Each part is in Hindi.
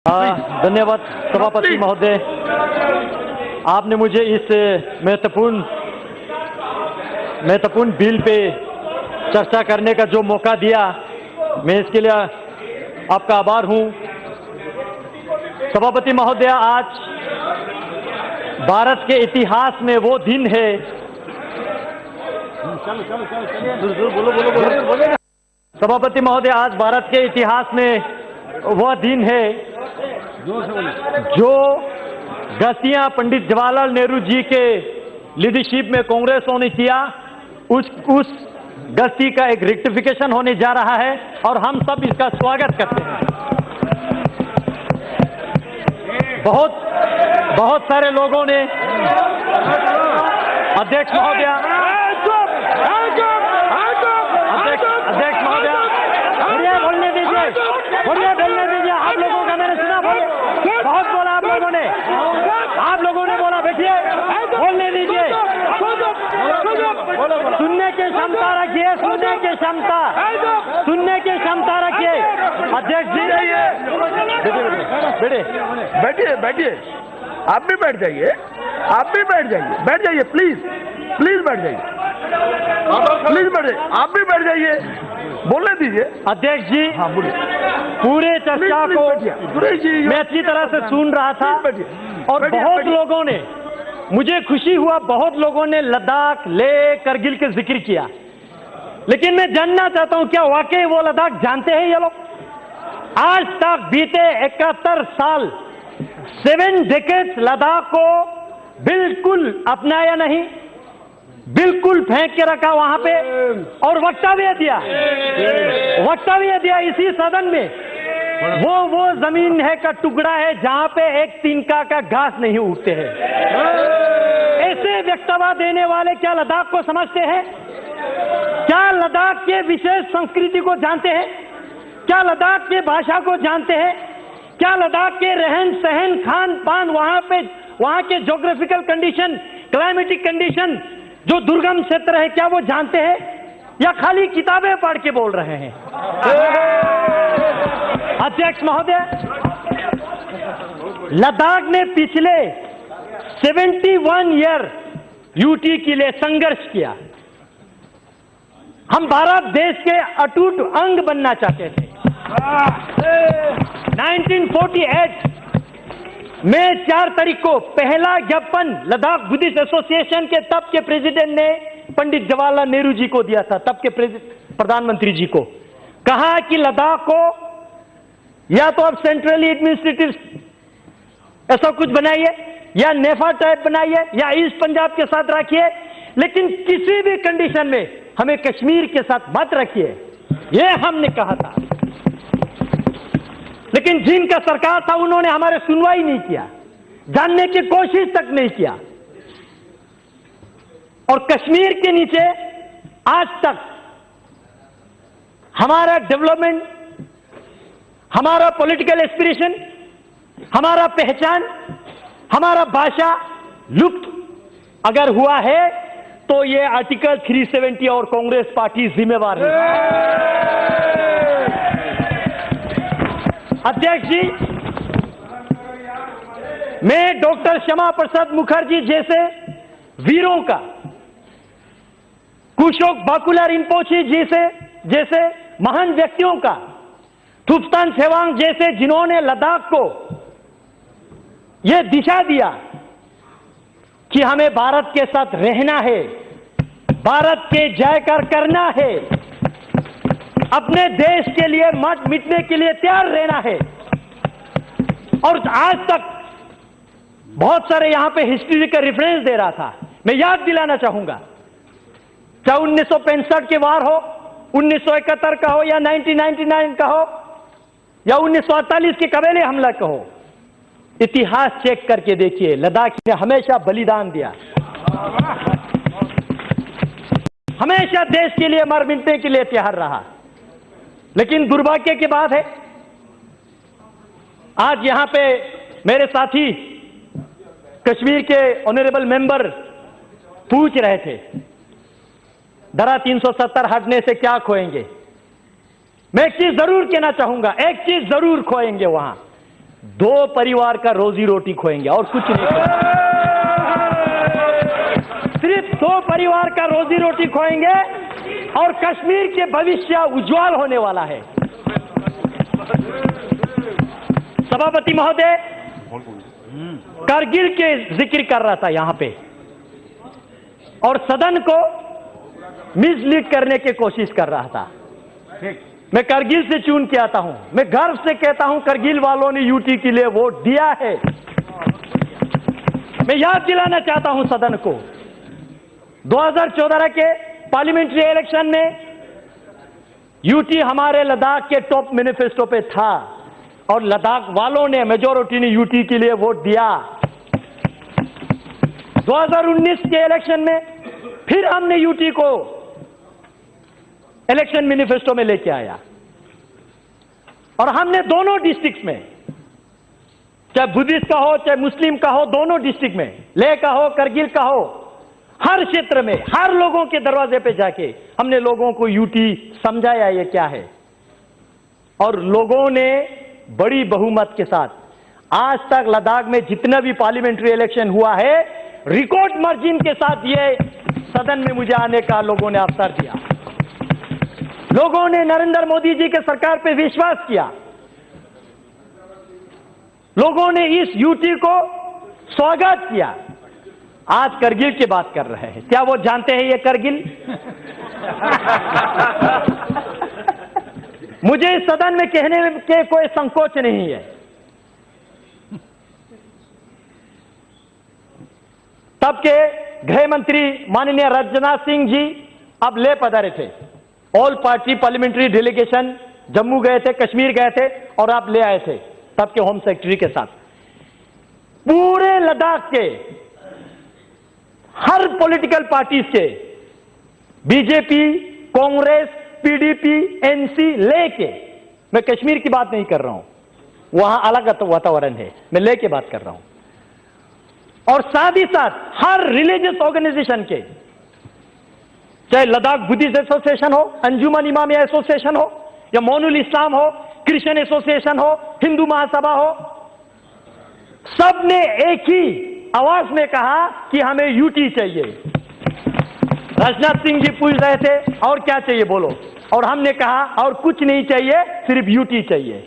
धन्यवाद सभापति महोदय, आपने मुझे इस महत्वपूर्ण बिल पे चर्चा करने का जो मौका दिया, मैं इसके लिए आपका आभार हूं। सभापति महोदय, आज भारत के इतिहास में वो दिन है, सभापति महोदय, आज भारत के इतिहास में वह दिन है जो गलतियां पंडित जवाहरलाल नेहरू जी के लीडरशिप में कांग्रेसों ने किया, उस गलती का एक रेक्टिफिकेशन होने जा रहा है और हम सब इसका स्वागत करते हैं। बहुत सारे लोगों ने, अध्यक्ष महोदय, बोलने दीजिए, आप लोगों का मैंने सुना, बहुत बोला आप लोगों ने बोला, बैठिए, बोलने दीजिए, सुनने की क्षमता रखिए, सुनने की क्षमता रखिए। अध्यक्ष जी, बैठिए, आप भी बैठ जाइए, प्लीज बैठ जाइए, आप भी बैठ जाइए, बोलने दीजिए। अध्यक्ष जी, हाँ बोलिए। पूरे चर्चा को मैं अच्छी तरह से सुन रहा था और बहुत लोगों ने, मुझे खुशी हुआ, बहुत लोगों ने लद्दाख, लेह, करगिल के जिक्र किया, लेकिन मैं जानना चाहता हूं क्या वाकई वो लद्दाख जानते हैं ये लोग? आज तक बीते 71 साल, 7 डेकेड्स लद्दाख को बिल्कुल अपनाया नहीं, बिल्कुल फेंक के रखा वहां पे, और वक्तव्य दिया इसी सदन में, वो जमीन है का टुकड़ा है जहां पे एक तिनका का घास नहीं उगते हैं। ऐसे वक्तव्य देने वाले क्या लद्दाख को समझते हैं? क्या लद्दाख के विशेष संस्कृति को जानते हैं? क्या लद्दाख के भाषा को जानते हैं? क्या लद्दाख के रहन सहन, खान पान, वहां के ज्योग्राफिकल कंडीशन, क्लाइमेटिक कंडीशन, जो दुर्गम क्षेत्र है, क्या वो जानते हैं या खाली किताबें पढ़ के बोल रहे हैं? अध्यक्ष महोदय, लद्दाख ने पिछले 71 ईयर यूटी के लिए संघर्ष किया। हम भारत देश के अटूट अंग बनना चाहते थे। 1948 मई 4 तारीख को पहला ज्ञापन लद्दाख बुद्धिस्ट एसोसिएशन के तब के प्रेसिडेंट ने पंडित जवाहरलाल नेहरू जी को दिया था, तब के प्रधानमंत्री जी को। कहा कि लद्दाख को या तो अब सेंट्रली एडमिनिस्ट्रेटिव ऐसा कुछ बनाइए, या नेफा टाइप बनाइए, या ईस्ट पंजाब के साथ रखिए, लेकिन किसी भी कंडीशन में हमें कश्मीर के साथ मत रखिए, यह हमने कहा था। लेकिन जिनका सरकार था उन्होंने हमारे सुनवाई नहीं किया, जानने की कोशिश तक नहीं किया, और कश्मीर के नीचे आज तक हमारा डेवलपमेंट, हमारा पॉलिटिकल एस्पिरेशन, हमारा पहचान, हमारा भाषा लुप्त अगर हुआ है तो ये आर्टिकल 370 और कांग्रेस पार्टी जिम्मेवार है। अध्यक्ष जी, मैं डॉक्टर श्यामा प्रसाद मुखर्जी जैसे वीरों का, कुशोक बाकुला रिम्पोची जैसे महान व्यक्तियों का, थुप्तान सेवांग जैसे, जिन्होंने लद्दाख को यह दिशा दिया कि हमें भारत के साथ रहना है, भारत के जयकार करना है, अपने देश के लिए मत मिटने के लिए तैयार रहना है। और आज तक बहुत सारे यहां पे हिस्ट्री का रेफरेंस दे रहा था, मैं याद दिलाना चाहूंगा, चाहे 1965 के वार हो, 1971 का हो, या 1999 का हो, या 1948 के कबीले हमला का हो, इतिहास चेक करके देखिए, लद्दाख ने हमेशा बलिदान दिया, हमेशा देश के लिए मर मिटने के लिए तैयार रहा। लेकिन दुर्भाग्य की बात है, आज यहां पे मेरे साथी कश्मीर के ऑनरेबल मेंबर पूछ रहे थे, धारा 370 हटने से क्या खोएंगे? मैं एक चीज जरूर कहना चाहूंगा, एक चीज जरूर खोएंगे वहां, दो परिवार का रोजी रोटी खोएंगे और कुछ नहीं खोएंगे। सिर्फ दो परिवार का रोजी रोटी खोएंगे और कश्मीर के भविष्य उज्जवल होने वाला है। सभापति महोदय, कारगिल के जिक्र कर रहा था यहां पे और सदन को मिसलीड करने की कोशिश कर रहा था। मैं कारगिल से चुन के आता हूं, मैं गर्व से कहता हूं कारगिल वालों ने यूटी के लिए वोट दिया है। मैं याद दिलाना चाहता हूं सदन को, 2014 के पार्लियामेंट्री इलेक्शन में यूटी हमारे लद्दाख के टॉप मैनिफेस्टो पे था और लद्दाख वालों ने, मेजॉरिटी ने यूटी के लिए वोट दिया। 2019 के इलेक्शन में फिर हमने यूटी को इलेक्शन मैनिफेस्टो में लेके आया और हमने दोनों डिस्ट्रिक्ट में, चाहे बुद्धिस्ट का हो चाहे मुस्लिम का हो, दोनों डिस्ट्रिक्ट में, लेह का हो करगिल का हो, हर क्षेत्र में हर लोगों के दरवाजे पे जाके हमने लोगों को यूटी समझाया ये क्या है और लोगों ने बड़ी बहुमत के साथ आज तक लद्दाख में जितना भी पार्लियामेंट्री इलेक्शन हुआ है रिकॉर्ड मार्जिन के साथ ये सदन में मुझे आने का लोगों ने अवसर दिया। लोगों ने नरेंद्र मोदी जी के सरकार पे विश्वास किया। लोगों ने इस यूटी को स्वागत किया। आज करगिल की बात कर रहे हैं, क्या वो जानते हैं ये करगिल? मुझे इस सदन में कहने के कोई संकोच नहीं है। तब के गृह मंत्री माननीय राजनाथ सिंह जी अब ले पधारे थे। All party parliamentary delegation Jammu गए थे, कश्मीर गए थे और आप ले आए थे तब के होम सेक्रेटरी के साथ। पूरे लद्दाख के हर पॉलिटिकल पार्टीज के, बीजेपी, कांग्रेस, पीडीपी, एनसी लेके, मैं कश्मीर की बात नहीं कर रहा हूं, वहां अलग वातावरण है, मैं लेके बात कर रहा हूं, और साथ ही साथ हर रिलीजियस ऑर्गेनाइजेशन के, चाहे लद्दाख बुद्धिस्ट एसोसिएशन हो, अंजुमन इमामिया एसोसिएशन हो या मोनुल इस्लाम हो, क्रिश्चियन एसोसिएशन हो, हिंदू महासभा हो, सबने एक ही आवाज में कहा कि हमें यूटी चाहिए। राजनाथ सिंह जी पूछ रहे थे और क्या चाहिए बोलो, और हमने कहा और कुछ नहीं चाहिए, सिर्फ यूटी चाहिए।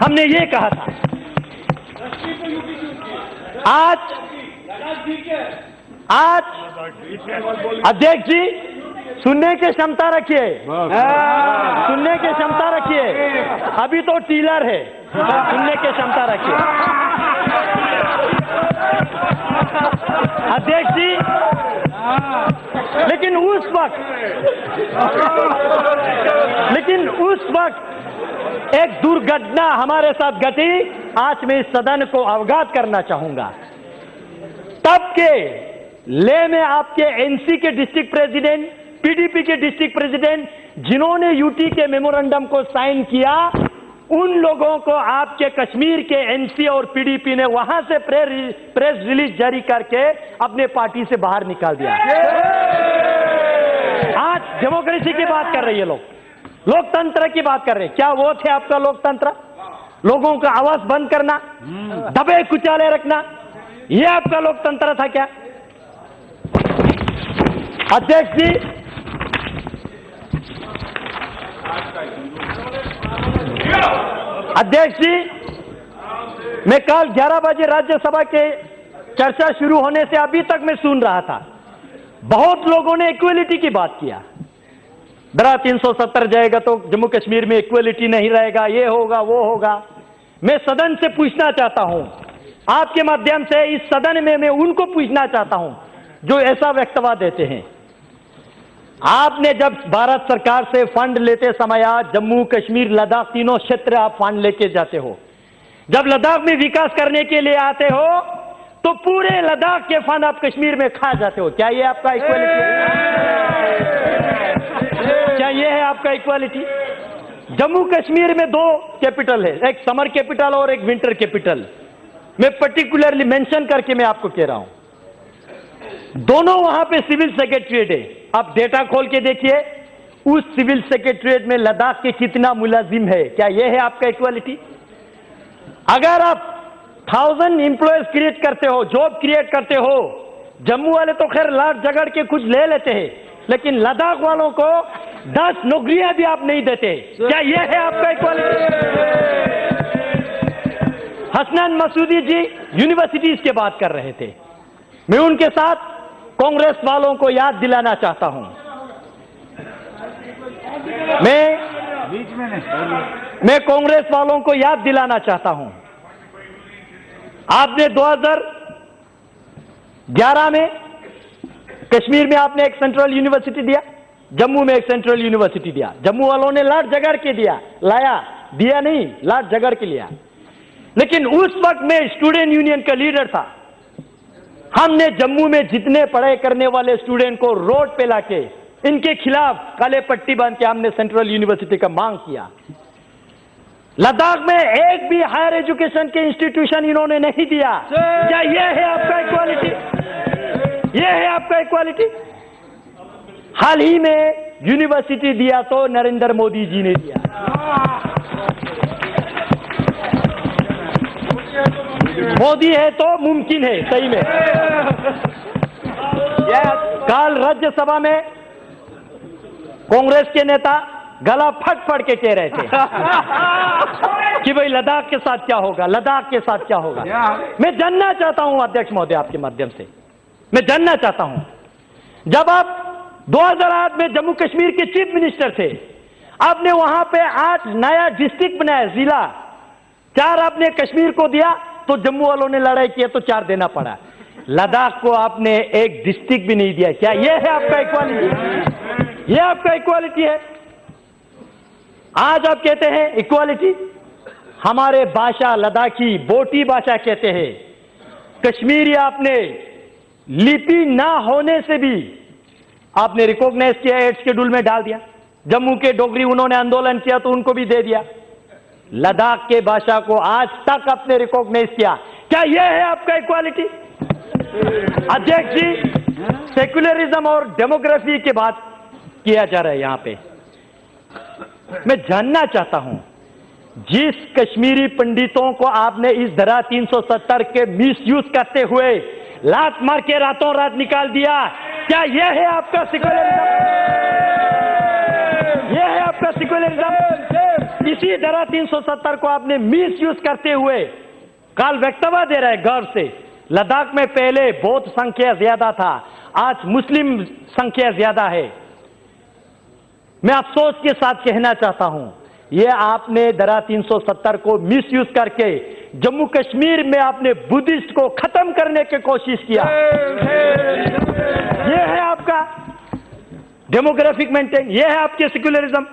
हमने ये कहा था। आज अध्यक्ष जी सुनने की क्षमता रखिए, सुनने की क्षमता रखिए, अभी तो टीलर है, सुनने की क्षमता रखिए। अध्यक्ष जी, लेकिन उस वक्त एक दुर्घटना हमारे साथ घटी, आज मैं इस सदन को अवगत करना चाहूंगा। तब के ले में आपके एनसी के डिस्ट्रिक्ट प्रेसिडेंट, पीडीपी के डिस्ट्रिक्ट प्रेसिडेंट, जिन्होंने यूटी के मेमोरेंडम को साइन किया, उन लोगों को आपके कश्मीर के एनसी और पीडीपी ने वहां से प्रेस रिलीज जारी करके अपने पार्टी से बाहर निकाल दिया। आज डेमोक्रेसी की बात कर रही है, लोकतंत्र की बात कर रहे हैं। क्या वो थे आपका लोकतंत्र? लोगों का आवाज बंद करना, दबे कुचाले रखना, ये आपका लोकतंत्र था क्या? अध्यक्ष जी, मैं कल 11 बजे राज्यसभा के चर्चा शुरू होने से अभी तक मैं सुन रहा था, बहुत लोगों ने इक्वलिटी की बात किया। धारा 370 जाएगा तो जम्मू कश्मीर में इक्वलिटी नहीं रहेगा, ये होगा वो होगा। मैं सदन से पूछना चाहता हूं, आपके माध्यम से इस सदन में मैं उनको पूछना चाहता हूं जो ऐसा वक्तव्य देते हैं। आपने जब भारत सरकार से फंड लेते समय जम्मू कश्मीर लद्दाख तीनों क्षेत्र आप फंड लेके जाते हो, जब लद्दाख में विकास करने के लिए आते हो तो पूरे लद्दाख के फंड आप कश्मीर में खा जाते हो। क्या ये आपका इक्वालिटी? क्या ये है आपका इक्वालिटी? जम्मू कश्मीर में दो कैपिटल है, एक समर कैपिटल और एक विंटर कैपिटल। मैं पर्टिकुलरली मेंशन करके मैं आपको कह रहा हूं, दोनों वहां पे सिविल सेक्रेटरीट है। आप डेटा खोल के देखिए, उस सिविल सेक्रेटरीट में लद्दाख के कितना मुलाजिम है। क्या यह है आपका इक्वालिटी? अगर आप 1000 एम्प्लॉयज क्रिएट करते हो, जॉब क्रिएट करते हो, जम्मू वाले तो खैर लाट झगड़ के कुछ ले लेते हैं, लेकिन लद्दाख वालों को 10 नौकरियां भी आप नहीं देते। क्या यह है आपका इक्वालिटी? हसनैन मसूदी जी यूनिवर्सिटीज की बात कर रहे थे। मैं उनके साथ कांग्रेस वालों को याद दिलाना चाहता हूं। मैं कांग्रेस वालों को याद दिलाना चाहता हूं, आपने 2011 में कश्मीर में आपने एक सेंट्रल यूनिवर्सिटी दिया, जम्मू में एक सेंट्रल यूनिवर्सिटी दिया। जम्मू वालों ने लाट झगड़ के दिया नहीं, लाट झगड़ के लिया। लेकिन उस वक्त मैं स्टूडेंट यूनियन का लीडर था। हमने जम्मू में जितने पढ़ाई करने वाले स्टूडेंट को रोड पे लाके इनके खिलाफ काले पट्टी बांध के हमने सेंट्रल यूनिवर्सिटी का मांग किया। लद्दाख में एक भी हायर एजुकेशन के इंस्टीट्यूशन इन्होंने नहीं दिया। क्या यह है आपका इक्वालिटी? यह है आपका इक्वालिटी? हाल ही में यूनिवर्सिटी दिया तो नरेंद्र मोदी जी ने दिया। मोदी है तो मुमकिन है, सही में। कल राज्यसभा में कांग्रेस के नेता गला फट फट के कह रहे थे कि भाई लद्दाख के साथ क्या होगा, लद्दाख के साथ क्या होगा। मैं जानना चाहता हूं अध्यक्ष महोदय, आपके माध्यम से मैं जानना चाहता हूं, जब आप 2008 में जम्मू कश्मीर के चीफ मिनिस्टर थे, आपने वहां पे 8 नया डिस्ट्रिक्ट बनाया, जिला 4 आपने कश्मीर को दिया, तो जम्मू वालों ने लड़ाई किया तो 4 देना पड़ा। लद्दाख को आपने एक डिस्ट्रिक्ट भी नहीं दिया। क्या यह है आपका इक्वालिटी? यह आपका इक्वालिटी है? आज आप कहते हैं इक्वालिटी। हमारे भाषा लद्दाखी बोटी भाषा कहते हैं। कश्मीरी आपने लिपि ना होने से भी आपने रिकॉग्नाइज किया, 8 शेड्यूल में डाल दिया। जम्मू के डोगरी उन्होंने आंदोलन किया तो उनको भी दे दिया। लद्दाख के भाषा को आज तक आपने रिकॉग्नाइज किया। क्या यह है आपका इक्वालिटी? अध्यक्ष जी, सेक्युलरिज्म और डेमोग्राफी की बात किया जा रहा है यहां पे। मैं जानना चाहता हूं, जिस कश्मीरी पंडितों को आपने इस धारा 370 के मिसयूज करते हुए लात मार के रातों रात निकाल दिया, क्या यह है आपका सेक्युलरिज्म? यह है आपका सेक्युलरिज्म? इसी धारा 370 को आपने मिसयूज करते हुए काल वक्तव्य दे रहा है गर्व से। लद्दाख में पहले बौद्ध संख्या ज्यादा था, आज मुस्लिम संख्या ज्यादा है। मैं अफसोस के साथ कहना चाहता हूं, यह आपने धारा 370 को मिसयूज करके जम्मू कश्मीर में आपने बुद्धिस्ट को खत्म करने की कोशिश किया। यह है आपका डेमोग्राफिक मेंटेन, यह है आपके सेक्युलरिज्म।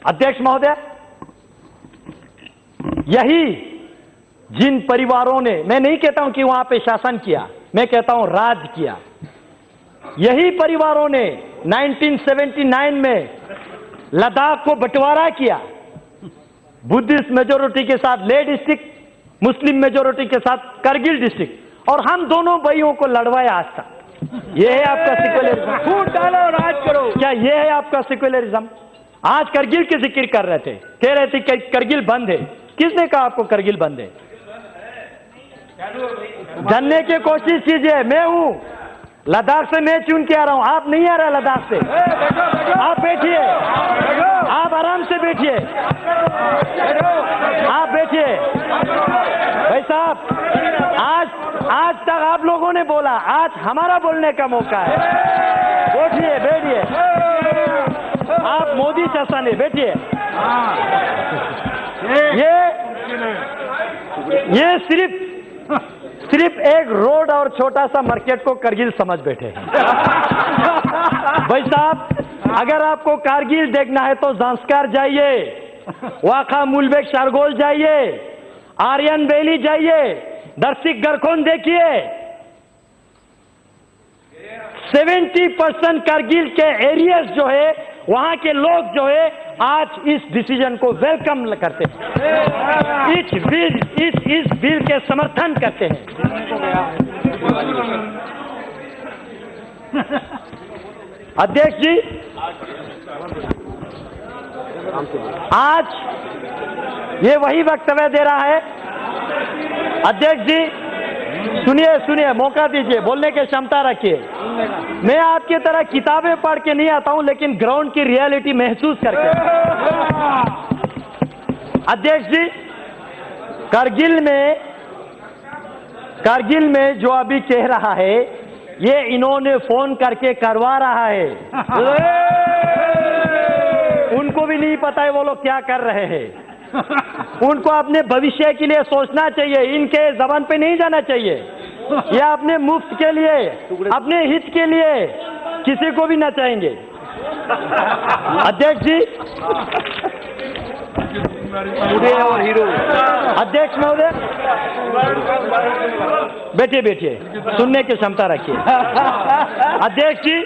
अध्यक्ष महोदय, यही जिन परिवारों ने, मैं नहीं कहता हूं कि वहां पे शासन किया, मैं कहता हूं राज किया, यही परिवारों ने 1979 में लद्दाख को बंटवारा किया, बुद्धिस्ट मेजोरिटी के साथ लेह डिस्ट्रिक्ट, मुस्लिम मेजोरिटी के साथ करगिल डिस्ट्रिक्ट, और हम दोनों भाइयों को लड़वाया आज तक। यह है आपका सेक्युलरिज्म? फूट डालो, राज करो। क्या यह है आपका सेक्युलरिज्म? आज करगिल की जिक्र कर रहे थे, कह रहे थे कि करगिल बंद है। किसने कहा आपको करगिल बंद है? जानने की कोशिश कीजिए। मैं हूं लद्दाख से, मैं चुन के आ रहा हूं, आप नहीं आ रहा लद्दाख से। आप बैठिए, आप आराम से बैठिए, आप बैठिए। भाई साहब, आज तक आप लोगों ने बोला, आज हमारा बोलने का मौका है। बैठिए, बैठिए, आप मोदी शासन है, बैठिए। ये सिर्फ एक रोड और छोटा सा मार्केट को करगिल समझ बैठे हैं। भाई साहब, अगर आपको कारगिल देखना है तो ज़ांस्कार जाइए, वाखा मुलबेक शारगोल जाइए, आर्यन वैली जाइए, दर्शिक गरखोन देखिए। 70% कारगिल के एरियाज जो है, वहां के लोग जो है आज इस डिसीजन को वेलकम करते हैं, इस बिल के समर्थन करते हैं। अध्यक्ष जी, आज ये वही वक्तव्य दे रहा है। अध्यक्ष जी सुनिए सुनिए, मौका दीजिए, बोलने की क्षमता रखिए। मैं आपकी तरह किताबें पढ़ के नहीं आता हूं, लेकिन ग्राउंड की रियलिटी महसूस करके। अध्यक्ष जी, कारगिल में जो अभी कह रहा है, ये इन्होंने फोन करके करवा रहा है। उनको भी नहीं पता है वो लोग क्या कर रहे हैं। उनको अपने भविष्य के लिए सोचना चाहिए, इनके जबान पे नहीं जाना चाहिए। ये अपने मुफ्त के लिए, अपने हित के लिए किसी को भी नचाएंगे। अध्यक्ष जी, और हीरो अध्यक्ष महोदय, बैठिए बैठिए, सुनने की क्षमता रखिए। अध्यक्ष जी,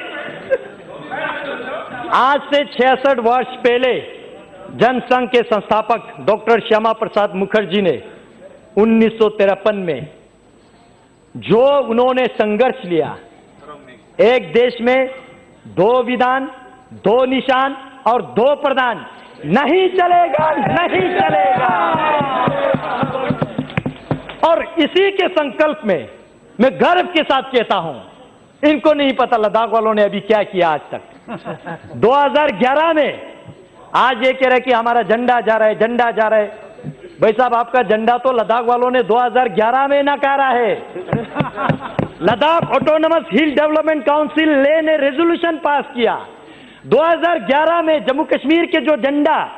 आज से 66 वर्ष पहले जनसंघ के संस्थापक डॉक्टर श्यामा प्रसाद मुखर्जी ने 1953 में जो उन्होंने संघर्ष लिया, एक देश में 2 विधान, 2 निशान और 2 प्रधान, नहीं चलेगा, नहीं चलेगा। और इसी के संकल्प में मैं गर्व के साथ कहता हूं, इनको नहीं पता लद्दाख वालों ने अभी क्या किया आज तक। 2011 में आज ये कह रहे कि हमारा झंडा जा रहा है, झंडा जा रहा है। भाई साहब, आपका झंडा तो लद्दाख वालों ने 2011 में नकारा है। लद्दाख ऑटोनोमस हिल डेवलपमेंट काउंसिल ने रेजोल्यूशन पास किया 2011 में। जम्मू कश्मीर के जो झंडा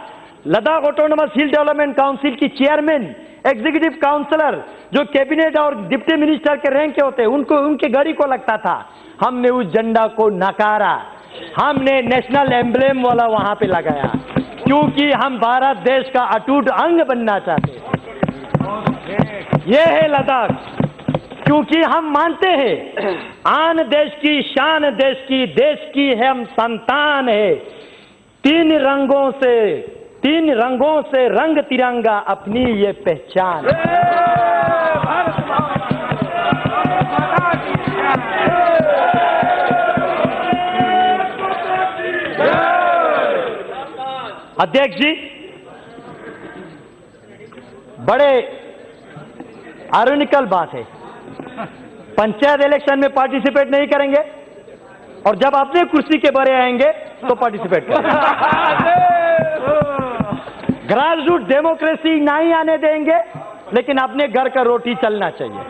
लद्दाख ऑटोनोमस हिल डेवलपमेंट काउंसिल की चेयरमैन, एग्जीक्यूटिव काउंसलर, जो कैबिनेट और डिप्टी मिनिस्टर के रैंक के होते, उनको उनके गाड़ी को लगता था। हमने उस झंडा को नकारा, हमने नेशनल एम्ब्लेम वाला वहां पे लगाया, क्योंकि हम भारत देश का अटूट अंग बनना चाहते हैं। यह है लद्दाख, क्योंकि हम मानते हैं आन देश की शान, देश की है, हम संतान है। 3 रंगों से रंग तिरंगा अपनी ये पहचान। अध्यक्ष जी, बड़े आयरनिकल बात है, पंचायत इलेक्शन में पार्टिसिपेट नहीं करेंगे और जब अपने कुर्सी के बारे आएंगे तो पार्टिसिपेट करेंगे। ग्रास रूट डेमोक्रेसी नहीं आने देंगे, लेकिन अपने घर का रोटी चलना चाहिए।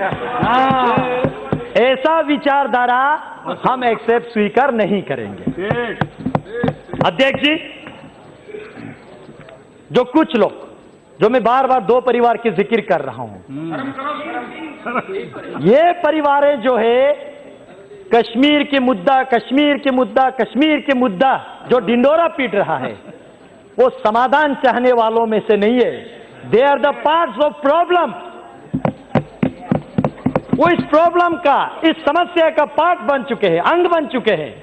ऐसा विचारधारा हम एक्सेप्ट स्वीकार नहीं करेंगे। अध्यक्ष जी, जो कुछ लोग, जो मैं बार बार 2 परिवार की जिक्र कर रहा हूं, ये परिवारें जो है कश्मीर के मुद्दा जो ढिंडोरा पीट रहा है, वो समाधान चाहने वालों में से नहीं है। They are the parts of problem. वो इस प्रॉब्लम का, इस समस्या का पार्ट बन चुके हैं, अंग बन चुके हैं।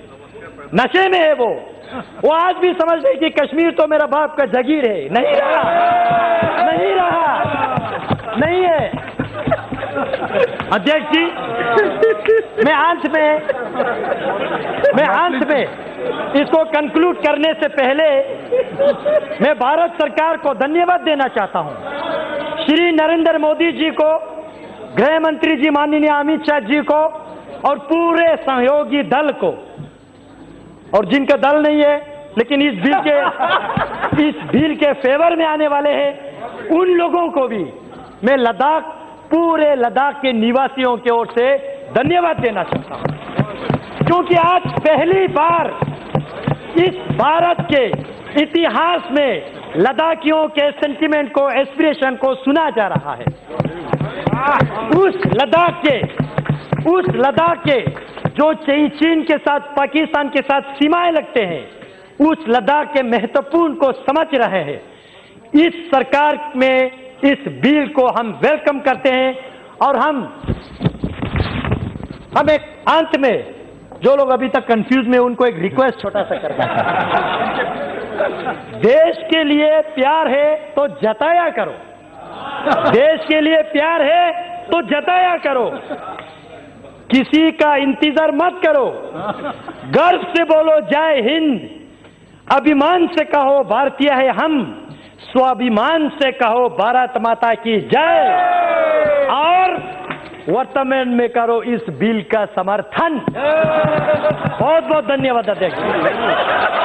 नशे में है वो आज भी समझ रहे कि कश्मीर तो मेरा बाप का जागीर है। नहीं रहा, नहीं है। अध्यक्ष जी, मैं अंत में इसको कंक्लूड करने से पहले मैं भारत सरकार को धन्यवाद देना चाहता हूं। श्री नरेंद्र मोदी जी को, गृह मंत्री जी माननीय अमित शाह जी को और पूरे सहयोगी दल को, और जिनका दल नहीं है लेकिन इस बिल के फेवर में आने वाले हैं, उन लोगों को भी मैं पूरे लद्दाख के निवासियों की ओर से धन्यवाद देना चाहता हूं, क्योंकि आज पहली बार इस भारत के इतिहास में लद्दाखियों के सेंटिमेंट को, एस्पिरेशन को सुना जा रहा है। उस लद्दाख के जो चीन के साथ, पाकिस्तान के साथ सीमाएं लगते हैं, उस लद्दाख के महत्वपूर्ण को समझ रहे हैं। इस सरकार में इस बिल को हम वेलकम करते हैं और हम एक अंत में, जो लोग अभी तक कंफ्यूज में, उनको एक रिक्वेस्ट छोटा सा करना है। देश के लिए प्यार है तो जताया करो, देश के लिए प्यार है तो जताया करो, किसी का इंतजार मत करो, गर्व से बोलो जय हिंद। अभिमान से कहो भारतीय है हम, स्वाभिमान से कहो भारत माता की जय, और वर्तमान में करो इस बिल का समर्थन। बहुत बहुत धन्यवाद अध्यक्ष।